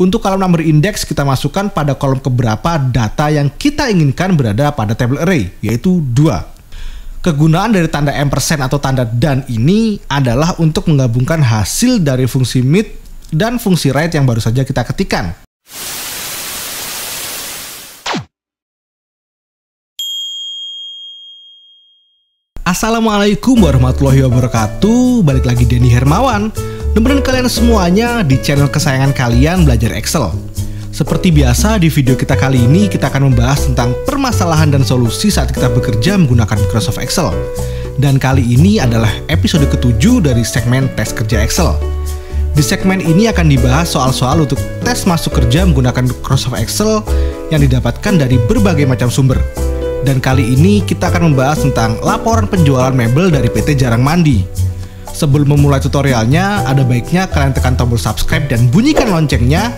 Untuk kolom number index kita masukkan pada kolom keberapa data yang kita inginkan berada pada table array, yaitu 2. Kegunaan dari tanda ampersand atau tanda dan ini adalah untuk menggabungkan hasil dari fungsi mid dan fungsi write yang baru saja kita ketikkan. Assalamualaikum warahmatullahi wabarakatuh. Balik lagi Denny Hermawan, nemenin kalian semuanya di channel kesayangan kalian, Belajar Excel. Seperti biasa, di video kita kali ini kita akan membahas tentang permasalahan dan solusi saat kita bekerja menggunakan Microsoft Excel. Dan kali ini adalah episode ke-7 dari segmen tes kerja Excel. Di segmen ini akan dibahas soal-soal untuk tes masuk kerja menggunakan Microsoft Excel yang didapatkan dari berbagai macam sumber. Dan kali ini kita akan membahas tentang laporan penjualan mebel dari PT Jarang Mandi. Sebelum memulai tutorialnya, ada baiknya kalian tekan tombol subscribe dan bunyikan loncengnya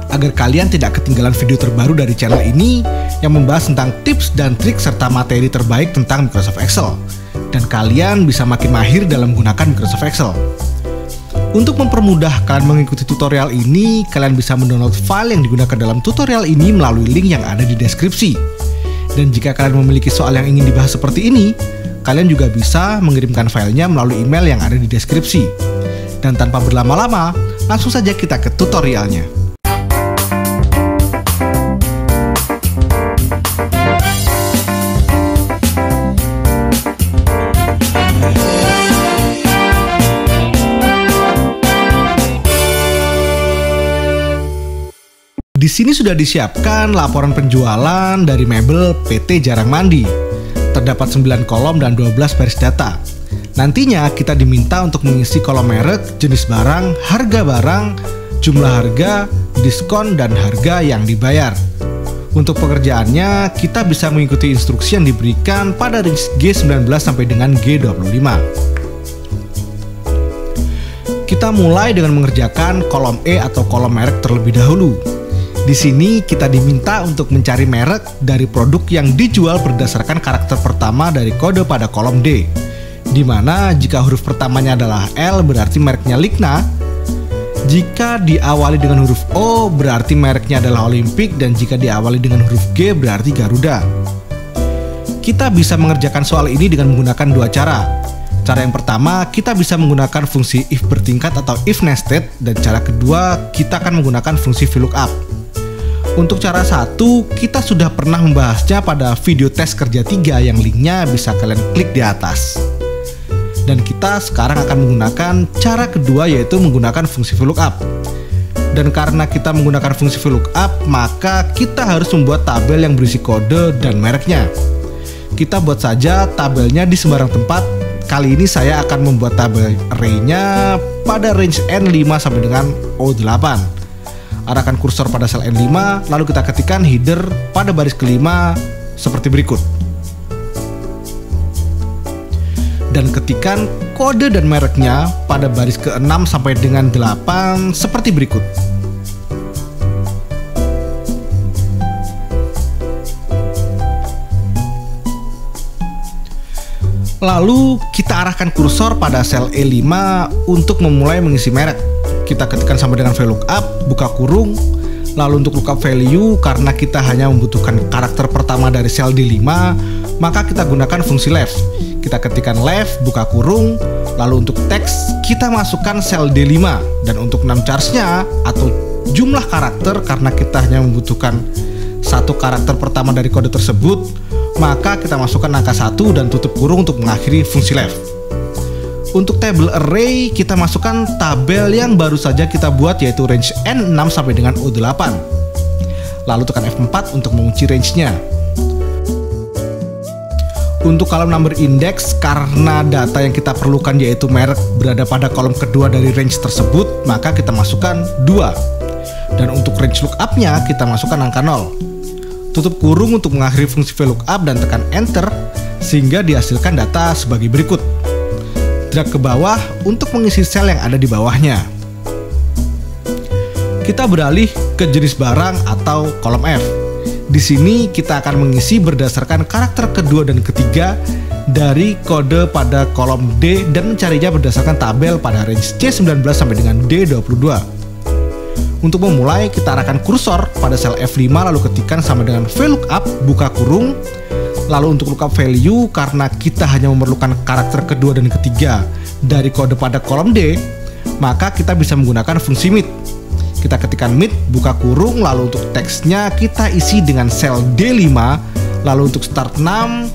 agar kalian tidak ketinggalan video terbaru dari channel ini yang membahas tentang tips dan trik serta materi terbaik tentang Microsoft Excel. Dan kalian bisa makin mahir dalam menggunakan Microsoft Excel. Untuk mempermudah kalian mengikuti tutorial ini, kalian bisa mendownload file yang digunakan dalam tutorial ini melalui link yang ada di deskripsi. Dan jika kalian memiliki soal yang ingin dibahas seperti ini, kalian juga bisa mengirimkan filenya melalui email yang ada di deskripsi. Dan tanpa berlama-lama, langsung saja kita ke tutorialnya. Di sini sudah disiapkan laporan penjualan dari mebel PT Jarang Mandi. Terdapat 9 kolom dan 12 baris data. Nantinya kita diminta untuk mengisi kolom merek, jenis barang, harga barang, jumlah harga, diskon, dan harga yang dibayar. Untuk pekerjaannya, kita bisa mengikuti instruksi yang diberikan pada range G19 sampai dengan G25. Kita mulai dengan mengerjakan kolom E atau kolom merek terlebih dahulu. Di sini kita diminta untuk mencari merek dari produk yang dijual berdasarkan karakter pertama dari kode pada kolom D. Di mana jika huruf pertamanya adalah L berarti mereknya Ligna. Jika diawali dengan huruf O berarti mereknya adalah Olympic, dan jika diawali dengan huruf G berarti Garuda. Kita bisa mengerjakan soal ini dengan menggunakan dua cara. Cara yang pertama, kita bisa menggunakan fungsi if bertingkat atau if nested, dan cara kedua kita akan menggunakan fungsi VLOOKUP. Untuk cara satu, kita sudah pernah membahasnya pada video tes kerja 3 yang linknya bisa kalian klik di atas. Dan kita sekarang akan menggunakan cara kedua, yaitu menggunakan fungsi VLOOKUP. Dan karena kita menggunakan fungsi VLOOKUP, maka kita harus membuat tabel yang berisi kode dan mereknya. Kita buat saja tabelnya di sembarang tempat. Kali ini saya akan membuat tabel array-nya pada range N5 sampai dengan O8. Arahkan kursor pada sel N5, lalu kita ketikkan header pada baris kelima seperti berikut. Dan ketikkan kode dan mereknya pada baris ke-6 sampai dengan 8 seperti berikut. Lalu kita arahkan kursor pada sel E5 untuk memulai mengisi merek. Kita ketikkan sama dengan VLOOKUP, buka kurung. Lalu untuk lookup value, karena kita hanya membutuhkan karakter pertama dari sel D5, maka kita gunakan fungsi left. Kita ketikkan left, buka kurung. Lalu untuk teks, kita masukkan sel D5. Dan untuk num charge-nya atau jumlah karakter, karena kita hanya membutuhkan satu karakter pertama dari kode tersebut, maka kita masukkan angka 1 dan tutup kurung untuk mengakhiri fungsi left. Untuk table array, kita masukkan tabel yang baru saja kita buat, yaitu range N6 sampai dengan O8. Lalu tekan F4 untuk mengunci range-nya. Untuk kolom number index, karena data yang kita perlukan yaitu merek berada pada kolom kedua dari range tersebut, maka kita masukkan 2. Dan untuk range lookup-nya, kita masukkan angka 0. Tutup kurung untuk mengakhiri fungsi VLOOKUP dan tekan Enter, sehingga dihasilkan data sebagai berikut. Drag ke bawah untuk mengisi sel yang ada di bawahnya. Kita beralih ke jenis barang atau kolom F. Di sini kita akan mengisi berdasarkan karakter kedua dan ketiga dari kode pada kolom D dan mencarinya berdasarkan tabel pada range C19 sampai dengan D22. Untuk memulai, kita arahkan kursor pada sel F5 lalu ketikkan sama dengan VLOOKUP buka kurung. Lalu untuk lookup value, karena kita hanya memerlukan karakter kedua dan ketiga dari kode pada kolom D, maka kita bisa menggunakan fungsi MIT. Kita ketikkan MIT buka kurung, lalu untuk teksnya kita isi dengan sel D5. Lalu untuk start 6,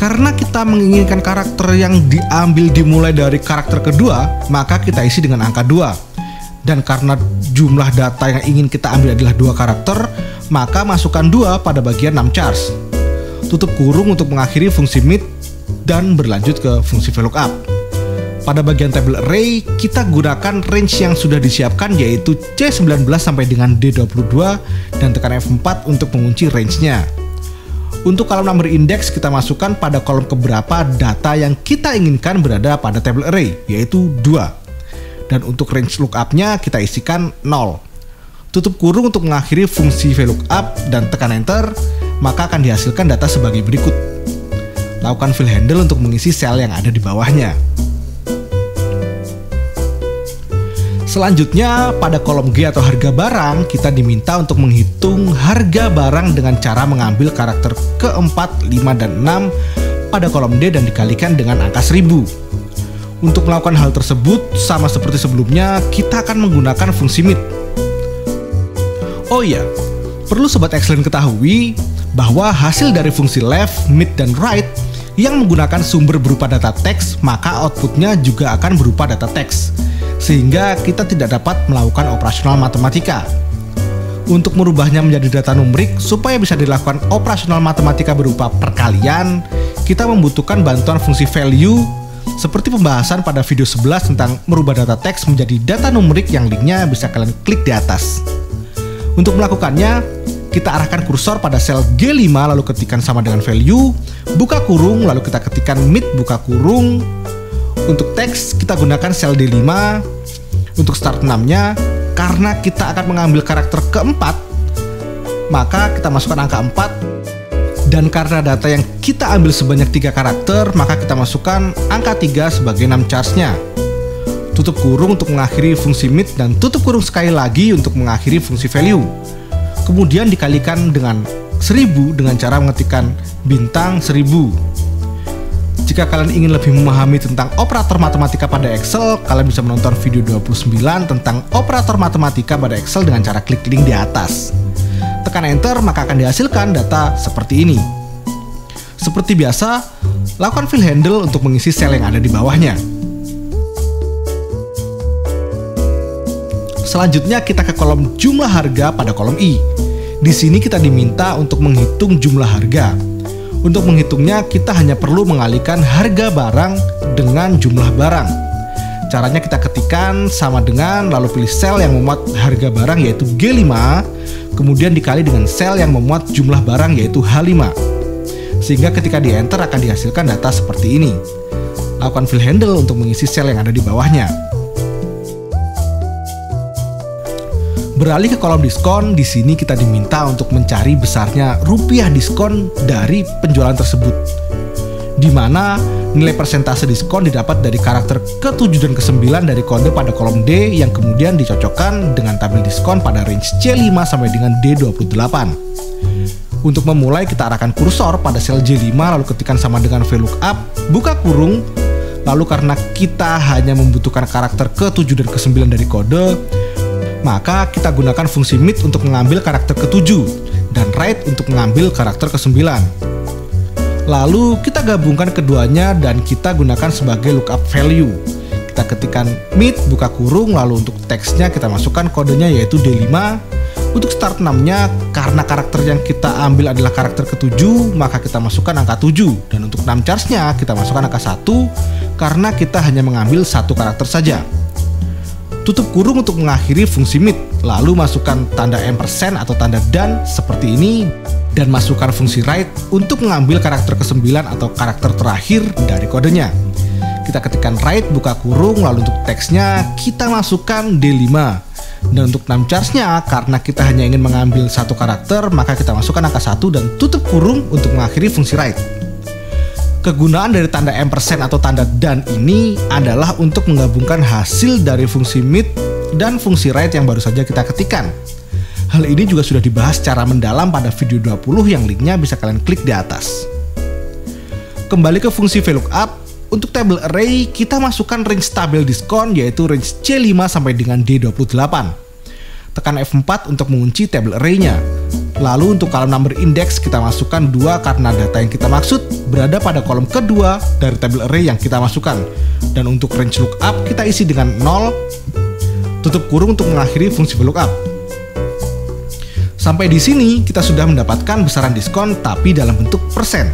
karena kita menginginkan karakter yang diambil dimulai dari karakter kedua, maka kita isi dengan angka 2. Dan karena jumlah data yang ingin kita ambil adalah 2 karakter, maka masukkan 2 pada bagian numchars. Tutup kurung untuk mengakhiri fungsi MIT dan berlanjut ke fungsi VLOOKUP. Pada bagian table array, kita gunakan range yang sudah disiapkan yaitu C19 sampai dengan D22 dan tekan F4 untuk mengunci range-nya. Untuk kolom number index, kita masukkan pada kolom keberapa data yang kita inginkan berada pada table array, yaitu 2. Dan untuk range lookup-nya kita isikan 0. Tutup kurung untuk mengakhiri fungsi VLOOKUP dan tekan enter, maka akan dihasilkan data sebagai berikut. Lakukan fill handle untuk mengisi sel yang ada di bawahnya. Selanjutnya, pada kolom G atau harga barang, kita diminta untuk menghitung harga barang dengan cara mengambil karakter keempat, 5, dan 6 pada kolom D dan dikalikan dengan angka 1000. Untuk melakukan hal tersebut, sama seperti sebelumnya, kita akan menggunakan fungsi MIT. Oh iya, perlu Sobat Excellent ketahui bahwa hasil dari fungsi left, mid, dan right yang menggunakan sumber berupa data teks, maka outputnya juga akan berupa data teks, sehingga kita tidak dapat melakukan operasional matematika. Untuk merubahnya menjadi data numerik supaya bisa dilakukan operasional matematika berupa perkalian, kita membutuhkan bantuan fungsi value, seperti pembahasan pada video 11 tentang merubah data teks menjadi data numerik yang linknya bisa kalian klik di atas. Untuk melakukannya, kita arahkan kursor pada sel G5 lalu ketikkan sama dengan value, buka kurung, lalu kita ketikkan MIT buka kurung. Untuk teks, kita gunakan sel D5. Untuk start 6-nya, karena kita akan mengambil karakter keempat, maka kita masukkan angka 4. Dan karena data yang kita ambil sebanyak 3 karakter, maka kita masukkan angka 3 sebagai numchars-nya. Tutup kurung untuk mengakhiri fungsi MIT dan tutup kurung sekali lagi untuk mengakhiri fungsi value. Kemudian dikalikan dengan 1000 dengan cara mengetikkan bintang 1000. Jika kalian ingin lebih memahami tentang operator matematika pada Excel, kalian bisa menonton video 29 tentang operator matematika pada Excel dengan cara klik link di atas. Tekan enter, maka akan dihasilkan data seperti ini. Seperti biasa, lakukan fill handle untuk mengisi sel yang ada di bawahnya. Selanjutnya kita ke kolom jumlah harga pada kolom I. Di sini kita diminta untuk menghitung jumlah harga. Untuk menghitungnya, kita hanya perlu mengalihkan harga barang dengan jumlah barang. Caranya kita ketikkan sama dengan, lalu pilih sel yang memuat harga barang yaitu G5, kemudian dikali dengan sel yang memuat jumlah barang yaitu H5. Sehingga ketika di enter akan dihasilkan data seperti ini. Lakukan fill handle untuk mengisi sel yang ada di bawahnya. Beralih ke kolom diskon, di sini kita diminta untuk mencari besarnya rupiah diskon dari penjualan tersebut, di mana nilai persentase diskon didapat dari karakter ke-7 dan ke-9 dari kode pada kolom D yang kemudian dicocokkan dengan tabel diskon pada range C5 sampai dengan D28. Untuk memulai, kita arahkan kursor pada sel J5 lalu ketikkan sama dengan VLOOKUP, buka kurung. Lalu karena kita hanya membutuhkan karakter ke-7 dan ke-9 dari kode, maka kita gunakan fungsi MIT untuk mengambil karakter ke-7 dan right untuk mengambil karakter ke-9. Lalu kita gabungkan keduanya dan kita gunakan sebagai lookup value. Kita ketikkan MIT buka kurung, lalu untuk teksnya kita masukkan kodenya yaitu D5. Untuk start 6-nya, karena karakter yang kita ambil adalah karakter ke-7, maka kita masukkan angka 7. Dan untuk numchars-nya kita masukkan angka 1 karena kita hanya mengambil satu karakter saja. Tutup kurung untuk mengakhiri fungsi MIT, lalu masukkan tanda ampersand atau tanda dan seperti ini, dan masukkan fungsi right untuk mengambil karakter ke-9 atau karakter terakhir dari kodenya. Kita ketikkan right buka kurung, lalu untuk teksnya kita masukkan D5. Dan untuk numchars-nya, karena kita hanya ingin mengambil satu karakter, maka kita masukkan angka 1 dan tutup kurung untuk mengakhiri fungsi right. Kegunaan dari tanda ampersand atau tanda dan ini adalah untuk menggabungkan hasil dari fungsi meet dan fungsi write yang baru saja kita ketikkan. Hal ini juga sudah dibahas secara mendalam pada video 20 yang linknya bisa kalian klik di atas. Kembali ke fungsi VLOOKUP, untuk table array kita masukkan range tabel diskon yaitu range C5 sampai dengan D28. Tekan F4 untuk mengunci table array-nya. Lalu untuk kolom number index kita masukkan 2 karena data yang kita maksud berada pada kolom kedua dari table array yang kita masukkan. Dan untuk range lookup kita isi dengan 0, tutup kurung untuk mengakhiri fungsi VLOOKUP. Sampai di sini kita sudah mendapatkan besaran diskon tapi dalam bentuk persen.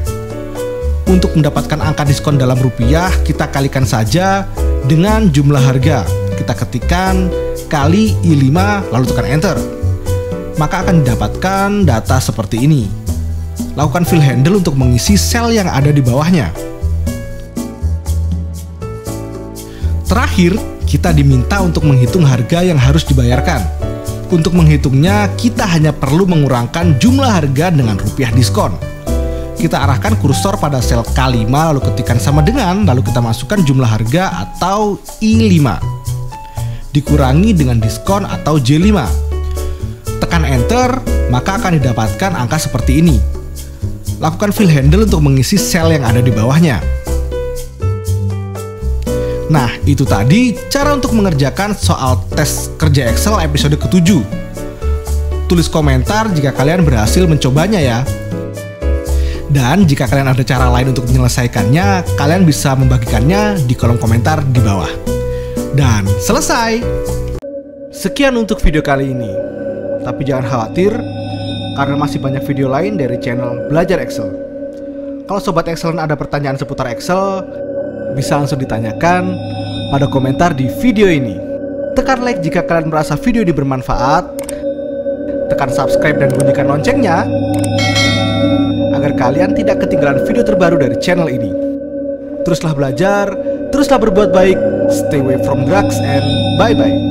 Untuk mendapatkan angka diskon dalam rupiah kita kalikan saja dengan jumlah harga. Kita ketikkan kali I5 lalu tekan enter. Maka akan didapatkan data seperti ini. Lakukan fill handle untuk mengisi sel yang ada di bawahnya. Terakhir, kita diminta untuk menghitung harga yang harus dibayarkan. Untuk menghitungnya, kita hanya perlu mengurangkan jumlah harga dengan rupiah diskon. Kita arahkan kursor pada sel K5 lalu ketikkan sama dengan, lalu kita masukkan jumlah harga atau I5. Dikurangi dengan diskon atau J5. Tekan enter, maka akan didapatkan angka seperti ini. Lakukan fill handle untuk mengisi sel yang ada di bawahnya. Nah, itu tadi cara untuk mengerjakan soal tes kerja Excel episode ke-7. Tulis komentar jika kalian berhasil mencobanya ya. Dan jika kalian ada cara lain untuk menyelesaikannya, kalian bisa membagikannya di kolom komentar di bawah. Dan selesai. Sekian untuk video kali ini. Tapi jangan khawatir, karena masih banyak video lain dari channel Belajar Excel. Kalau Sobat Excellent ada pertanyaan seputar Excel, bisa langsung ditanyakan pada komentar di video ini. Tekan like jika kalian merasa video ini bermanfaat. Tekan subscribe dan bunyikan loncengnya, agar kalian tidak ketinggalan video terbaru dari channel ini. Teruslah belajar, teruslah berbuat baik, stay away from drugs, and bye-bye.